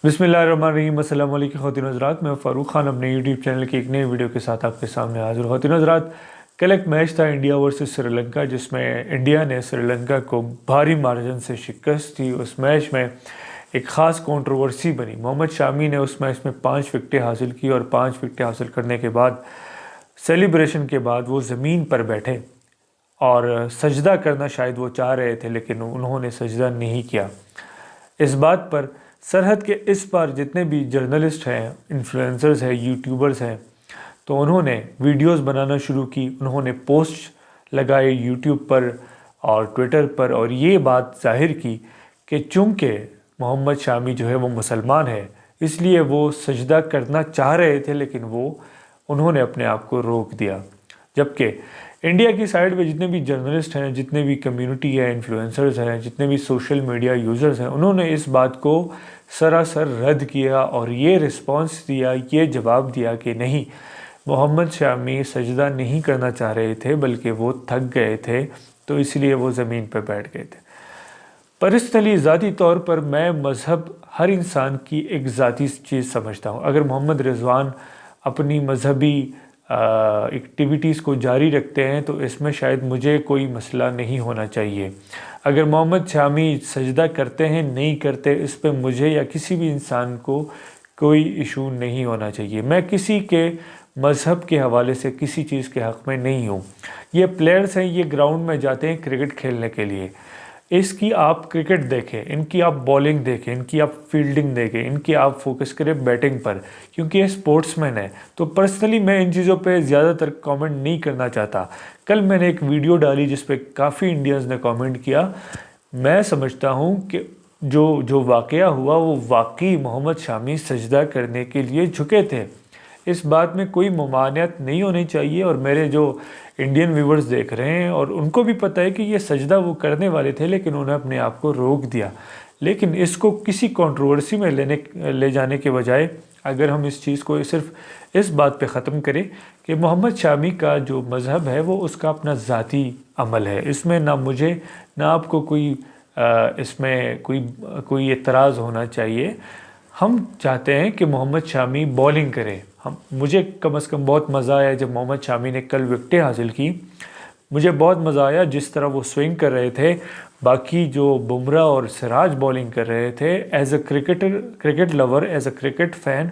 बिस्मिल्लाहिर्रहमानिर्रहीम। अस्सलाम वालेकुम ख़वातीन हज़रात, मैं फ़ारूक ख़ान अपने यूट्यूब चैनल की एक नई वीडियो के साथ आपके सामने हाज़िर। ख़वातीन हज़रात, कल एक मैच था इंडिया वर्सेस श्रीलंका, जिसमें इंडिया ने श्रीलंका को भारी मार्जिन से शिकस्त दी। उस मैच में एक ख़ास कंट्रोवर्सी बनी। मोहम्मद शामी ने उस मैच में 5 विकेटें हासिल की और 5 विकेटें हासिल करने के बाद सेलिब्रेशन के बाद वो ज़मीन पर बैठे और सजदा करना शायद वो चाह रहे थे, लेकिन उन्होंने सजदा नहीं किया। इस बात पर सरहद के इस पार जितने भी जर्नलिस्ट हैं, इन्फ्लुएंसर्स हैं, यूट्यूबर्स हैं, तो उन्होंने वीडियोस बनाना शुरू की, उन्होंने पोस्ट लगाए यूट्यूब पर और ट्विटर पर, और ये बात जाहिर की कि चूँकि मोहम्मद शामी जो है वो मुसलमान है, इसलिए वो सजदा करना चाह रहे थे, लेकिन उन्होंने अपने आप को रोक दिया। जबकि इंडिया की साइड पे जितने भी जर्नलिस्ट हैं, जितने भी कम्युनिटी है, इन्फ्लुएंसर्स हैं, जितने भी सोशल मीडिया यूज़र्स हैं, उन्होंने इस बात को सरासर रद्द किया और ये रिस्पांस दिया, ये जवाब दिया कि नहीं, मोहम्मद शामी सजदा नहीं करना चाह रहे थे, बल्कि वो थक गए थे, तो इसलिए वो ज़मीन पर बैठ गए थे। पर्सनली ज़ाती तौर पर मैं मज़हब हर इंसान की एक ज़ाती चीज़ समझता हूँ। अगर मोहम्मद रिजवान अपनी मजहबी एक्टिविटीज़ को जारी रखते हैं तो इसमें शायद मुझे कोई मसला नहीं होना चाहिए। अगर मोहम्मद शामी सजदा करते हैं, नहीं करते, इस पे मुझे या किसी भी इंसान को कोई इशू नहीं होना चाहिए। मैं किसी के मज़हब के हवाले से किसी चीज़ के हक़ में नहीं हूँ। ये प्लेयर्स हैं, ये ग्राउंड में जाते हैं क्रिकेट खेलने के लिए। इसकी आप क्रिकेट देखें, इनकी आप बॉलिंग देखें, इनकी आप फील्डिंग देखें, इनकी आप फोकस करें बैटिंग पर, क्योंकि ये स्पोर्ट्समैन है। तो पर्सनली मैं इन चीज़ों पे ज़्यादातर कमेंट नहीं करना चाहता। कल मैंने एक वीडियो डाली जिस पे काफ़ी इंडियंस ने कमेंट किया। मैं समझता हूँ कि जो वाक़या हुआ वो वाकई मोहम्मद शामी सजदा करने के लिए झुके थे। इस बात में कोई ममानियत नहीं होनी चाहिए। और मेरे जो इंडियन व्यूवर्स देख रहे हैं, और उनको भी पता है कि ये सजदा वो करने वाले थे, लेकिन उन्होंने अपने आप को रोक दिया। लेकिन इसको किसी कंट्रोवर्सी में ले जाने के बजाय अगर हम इस चीज़ को सिर्फ इस बात पे ख़त्म करें कि मोहम्मद शामी का जो मज़हब है वो उसका अपना ज़ाती अमल है, इसमें ना मुझे ना आपको इसमें कोई एतराज़ होना चाहिए। हम चाहते हैं कि मोहम्मद शामी बॉलिंग करे। मुझे कम से कम बहुत मज़ा आया जब मोहम्मद शामी ने कल विकेटें हासिल की। मुझे बहुत मज़ा आया जिस तरह वो स्विंग कर रहे थे। बाकी जो बुमराह और सिराज बॉलिंग कर रहे थे, as a cricket lover, as a cricket fan,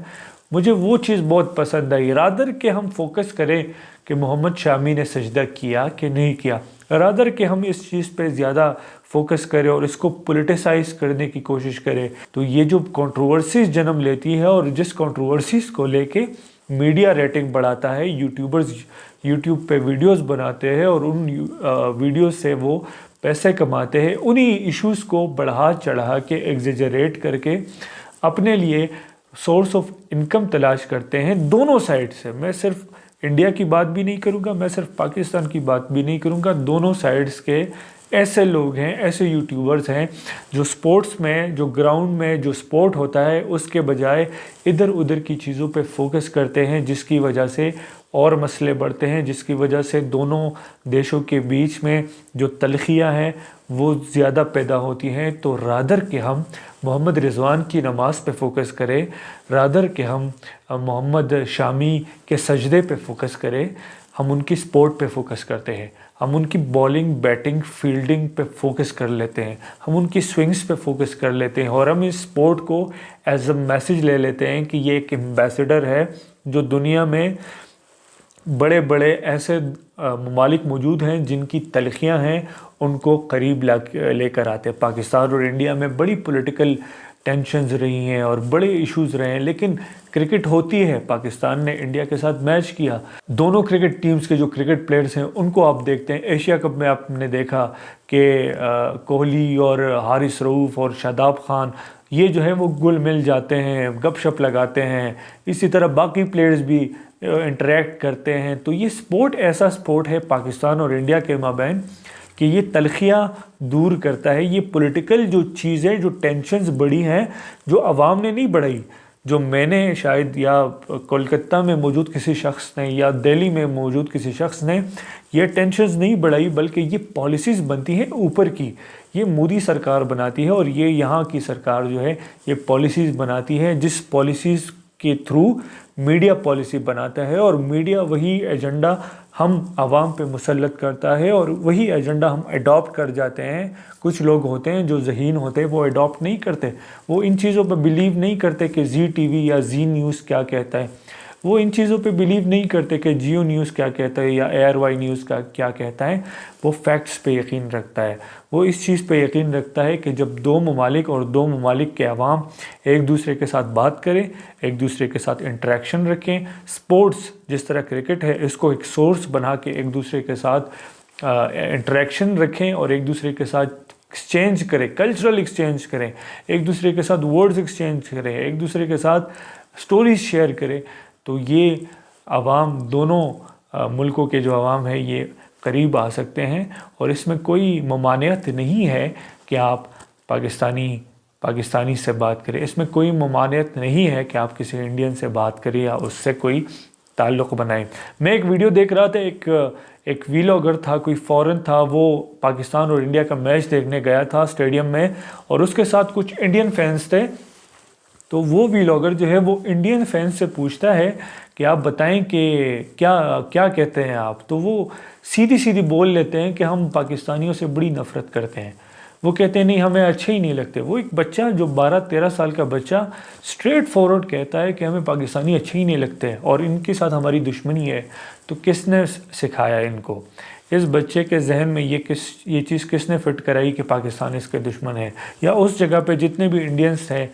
मुझे वो चीज़ बहुत पसंद आई। रादर के हम फोकस करें कि मोहम्मद शामी ने सजदा किया कि नहीं किया, रादर के हम इस चीज़ पे ज़्यादा फोकस करें और इसको पोलिटिसाइज़ करने की कोशिश करें, तो ये जो कंट्रोवर्सीज़ जन्म लेती है, और जिस कंट्रोवर्सीज़ को लेके मीडिया रेटिंग बढ़ाता है, यूट्यूबर्स यूट्यूब पे वीडियोस बनाते हैं और उन वीडियोस से वो पैसे कमाते हैं, उन्हीं इश्यूज़ को बढ़ा चढ़ा के एग्जेजरेट करके अपने लिए सोर्स ऑफ इनकम तलाश करते हैं दोनों साइड से। मैं सिर्फ इंडिया की बात भी नहीं करूँगा, मैं सिर्फ पाकिस्तान की बात भी नहीं करूँगा, दोनों साइड्स के ऐसे लोग हैं, ऐसे यूट्यूबर्स हैं जो स्पोर्ट्स में, जो ग्राउंड में जो स्पोर्ट होता है उसके बजाय इधर उधर की चीज़ों पे फोकस करते हैं, जिसकी वजह से और मसले बढ़ते हैं, जिसकी वजह से दोनों देशों के बीच में जो तलखियाँ हैं वो ज़्यादा पैदा होती हैं। तो रादर के हम मोहम्मद रिजवान की नमाज़ पे फोकस करें, रादर के हम मोहम्मद शामी के सजदे पे फोकस करें। हम उनकी स्पोर्ट पे फोकस करते हैं, हम उनकी बॉलिंग, बैटिंग, फील्डिंग पे फोकस कर लेते हैं, हम उनकी स्विंग्स पे फोकस कर लेते हैं, और हम इस स्पोर्ट को एज अ मैसेज ले लेते हैं कि ये एक एम्बेसडर है जो दुनिया में बड़े बड़े ऐसे ममालिक मौजूद हैं जिनकी तलखियाँ हैं, उनको करीब लेकर आते हैं। पाकिस्तान और इंडिया में बड़ी पॉलिटिकल टेंशन्स रही हैं और बड़े इश्यूज़ रहे हैं, लेकिन क्रिकेट होती है। पाकिस्तान ने इंडिया के साथ मैच किया, दोनों क्रिकेट टीम्स के जो क्रिकेट प्लेयर्स हैं उनको आप देखते हैं। एशिया कप में आपने देखा कि कोहली और हारिस रऊफ़ और शादाब खान, ये जो है वो गुल मिल जाते हैं, गपशप लगाते हैं, इसी तरह बाकी प्लेयर्स भी इंटरेक्ट करते हैं। तो ये स्पोर्ट ऐसा स्पोर्ट है पाकिस्तान और इंडिया के माबैन कि ये तलखियाँ दूर करता है। ये पॉलिटिकल जो चीज़ें, जो टेंशन्स बढ़ी हैं, जो आवाम ने नहीं बढ़ाई, جو میں نے شاید یا کولکتہ میں موجود کسی شخص نے یا دہلی میں موجود کسی شخص نے یہ ٹینشنز نہیں بڑھائی، بلکہ یہ پالیسیز بنتی ہیں اوپر کی، یہ مودی سرکار بناتی ہے، اور یہ یہاں کی سرکار جو ہے یہ پالیسیز بناتی ہے، جس پالیسیز کے تھرو میڈیا پالیسی بناتا ہے، اور میڈیا وہی ایجنڈا ہم عوام پہ مسلط کرتا ہے، اور وہی ایجنڈا ہم اڈاپٹ کر جاتے ہیں۔ کچھ لوگ ہوتے ہیں جو ذہین ہوتے ہیں، وہ اڈاپٹ نہیں کرتے، وہ ان چیزوں پہ بلیو نہیں کرتے کہ زی ٹی وی یا زی نیوز کیا کہتا ہے، وہ ان چیزوں پہ بلیو نہیں کرتے کہ جیو نیوز کیا کہتا ہے یا ایئر وائی نیوز کا کیا کہتا ہے، وہ فیکٹس پہ یقین رکھتا ہے۔ وہ اس چیز پہ یقین رکھتا ہے کہ جب دو ممالک اور دو ممالک کے عوام ایک دوسرے کے ساتھ بات کریں، ایک دوسرے کے ساتھ انٹریکشن رکھیں، سپورٹس جس طرح کرکٹ ہے اس کو ایک سورس بنا کے ایک دوسرے کے ساتھ انٹریکشن رکھیں اور ایک دوسرے کے ساتھ ایکسچینج کریں، کلچرل ایکسچینج کریں، ایک دوسرے کے ساتھ ورڈز ایکسچینج کریں، ایک دوسرے کے ساتھ سٹوریز شیئر کریں، تو یہ عوام دونوں ملکوں کے جو عوام ہے یہ قریب آ سکتے ہیں، اور اس میں کوئی ممانعت نہیں ہے کہ آپ پاکستانی سے بات کریں، اس میں کوئی ممانعت نہیں ہے کہ آپ کسی انڈین سے بات کریں یا اس سے کوئی تعلق بنائیں۔ میں ایک ویڈیو دیکھ رہا تھا، ایک ویلاگر تھا، کوئی فورن تھا، وہ پاکستان اور انڈیا کا میچ دیکھنے گیا تھا اسٹیڈیم میں، اور اس کے ساتھ کچھ انڈین فینس تھے، تو وہ ویلاگر جو ہے وہ انڈین فینس سے پوچھتا ہے کہ آپ بتائیں کہ کیا کہتے ہیں آپ، تو وہ سیدھی بول لیتے ہیں کہ ہم پاکستانیوں سے بڑی نفرت کرتے ہیں، وہ کہتے ہیں نہیں ہمیں اچھے ہی نہیں لگتے۔ وہ ایک بچہ جو 12-13 سال کا بچہ اسٹریٹ فارورڈ کہتا ہے کہ ہمیں پاکستانی اچھے ہی نہیں لگتے اور ان کے ساتھ ہماری دشمنی ہے، تو کس نے سکھایا ان کو؟ اس بچے کے ذہن میں یہ چیز کس نے فٹ کرائی کہ پاکستان اس کے دشمن ہے؟ یا اس جگہ پہ جتنے بھی انڈینس ہیں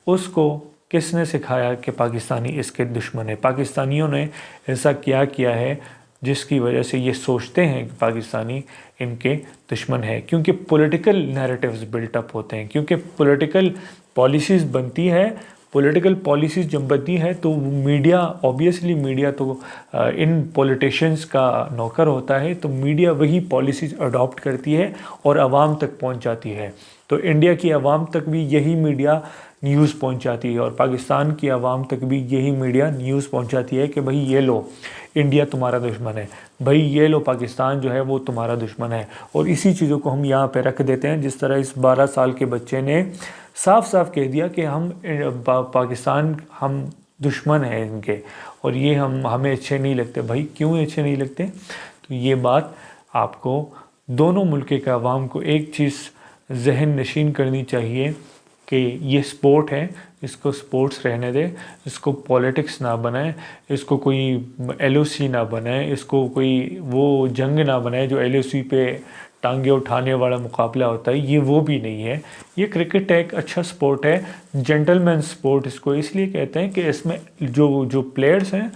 اس کو کس نے سکھایا کہ پاکستانی اس کے دشمن ہے؟ پاکستانیوں نے ایسا کیا ہے جس کی وجہ سے یہ سوچتے ہیں کہ پاکستانی ان کے دشمن ہے؟ کیونکہ پولیٹیکل نیریٹیوز بلٹ اپ ہوتے ہیں، کیونکہ پولیٹیکل پالیسیز بنتی ہے، پولیٹیکل پالیسیز جب بنتی ہے تو میڈیا، اوبیسلی میڈیا تو ان پولیٹیشنز کا نوکر ہوتا ہے، تو میڈیا وہی پالیسیز اڈاپٹ کرتی ہے اور عوام تک پہنچ جاتی ہے۔ تو انڈیا کی عوام تک بھی یہی میڈیا نیوز پہنچاتی ہے، اور پاکستان کی عوام تک بھی یہی میڈیا نیوز پہنچاتی ہے کہ بھئی یہ لو انڈیا تمہارا دشمن ہے، بھئی یہ لو پاکستان جو ہے وہ تمہارا دشمن ہے، اور اسی چیزوں کو ہم یہاں پہ رکھ دیتے ہیں۔ جس طرح اس 12 سال کے بچے نے صاف کہہ دیا کہ پاکستان ہم دشمن ہیں ان کے، اور یہ ہمیں اچھے نہیں لگتے۔ بھائی کیوں اچھے نہیں لگتے؟ تو یہ بات آپ کو دونوں ملک کے عوام کو ایک چیز ذہن نشین کرنی چاہیے کہ یہ سپورٹ ہے، اس کو سپورٹس رہنے دے، اس کو پولیٹکس نہ بنائیں، اس کو کوئی ایل او سی نہ بنائیں، اس کو کوئی وہ جنگ نہ بنائیں جو ایل او سی پہ ٹانگیں اٹھانے والا مقابلہ ہوتا ہے، یہ وہ بھی نہیں ہے۔ یہ کرکٹ ایک اچھا سپورٹ ہے، جنٹل مین سپورٹ اس کو اس لیے کہتے ہیں کہ اس میں جو پلیئرز ہیں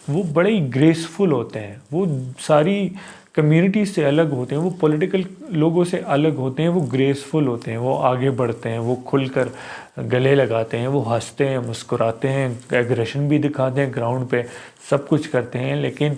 وہ بڑے ہی گریسفل ہوتے ہیں، وہ ساری کمیونٹی سے الگ ہوتے ہیں، وہ پولیٹیکل لوگوں سے الگ ہوتے ہیں، وہ گریسفل ہوتے ہیں، وہ آگے بڑھتے ہیں، وہ کھل کر گلے لگاتے ہیں، وہ ہنستے ہیں، مسکراتے ہیں، ایگریشن بھی دکھاتے ہیں گراؤنڈ پہ، سب کچھ کرتے ہیں، لیکن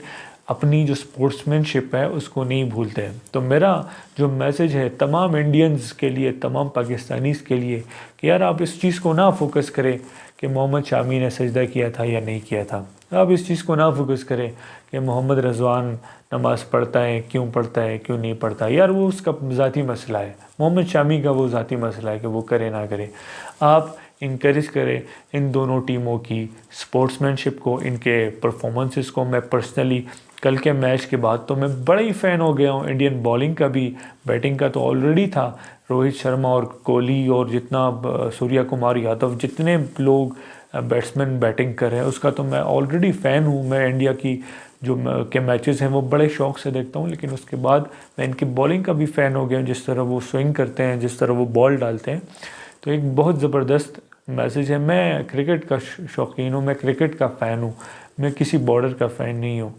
اپنی جو سپورٹس مین شپ ہے اس کو نہیں بھولتے۔ تو میرا جو میسج ہے تمام انڈینز کے لیے، تمام پاکستانیز کے لیے، کہ یار آپ اس چیز کو نہ فوکس کریں کہ محمد شامی نے سجدہ کیا تھا یا نہیں کیا تھا، آپ اس چیز کو نہ فوکس کریں کہ محمد رضوان نماز پڑھتا ہے، کیوں پڑھتا ہے، کیوں نہیں پڑھتا، یار وہ اس کا ذاتی مسئلہ ہے، محمد شامی کا وہ ذاتی مسئلہ ہے کہ وہ کرے نہ کرے۔ آپ انکریج کریں ان دونوں ٹیموں کی سپورٹس مین شپ کو، ان کے پرفارمنسز کو۔ میں پرسنلی کل کے میچ کے بعد تو میں بڑا ہی فین ہو گیا ہوں انڈین بالنگ کا بھی، بیٹنگ کا تو آلریڈی تھا، روہت شرما اور کوہلی اور جتنا سوریا کمار یادو، جتنے لوگ بیٹسمین بیٹنگ کر رہے ہیں اس کا تو میں آلریڈی فین ہوں۔ میں انڈیا کی جو کے میچز ہیں وہ بڑے شوق سے دیکھتا ہوں، لیکن اس کے بعد میں ان کی بالنگ کا بھی فین ہو گیا ہوں، جس طرح وہ سوئنگ کرتے ہیں، جس طرح وہ بال ڈالتے ہیں، تو ایک بہت زبردست میسج ہے۔ میں کرکٹ کا شوقین ہوں، میں کرکٹ کا فین ہوں، میں کسی بارڈر کا فین نہیں ہوں۔